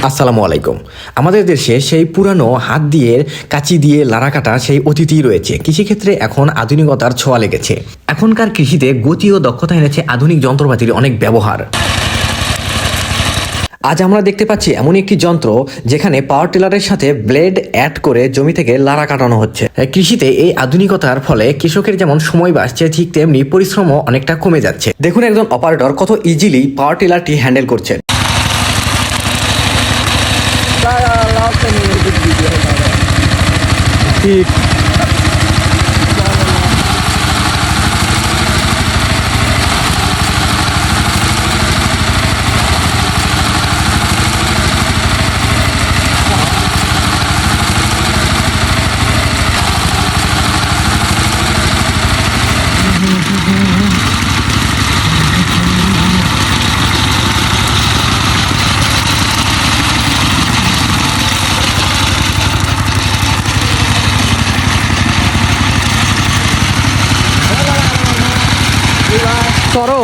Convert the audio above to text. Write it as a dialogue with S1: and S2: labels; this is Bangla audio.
S1: আসসালামু আলাইকুম। আমাদের দেশে সেই পুরানো হাত দিয়ে কাঁচি দিয়ে লাড়া কাটা সেই অতীতই রয়েছে। কৃষিক্ষেত্রে এখন আধুনিকতার ছোঁয়া লেগেছে। এখনকার কৃষিতে গতি ও দক্ষতা এনেছে আধুনিক যন্ত্রপাতির অনেক ব্যবহার। আজ আমরা দেখতে পাচ্ছি এমন একটি যন্ত্র যেখানে পাওয়ার টিলারের সাথে ব্লেড অ্যাড করে জমি থেকে লাড়া কাটানো হচ্ছে। কৃষিতে এই আধুনিকতার ফলে কৃষকের যেমন সময় বাঁচছে, ঠিক তেমনি পরিশ্রমও অনেকটা কমে যাচ্ছে। দেখুন একজন অপারেটর কত ইজিলি পাওয়ার টিলারটি হ্যান্ডেল করছে।
S2: ঠিক করো।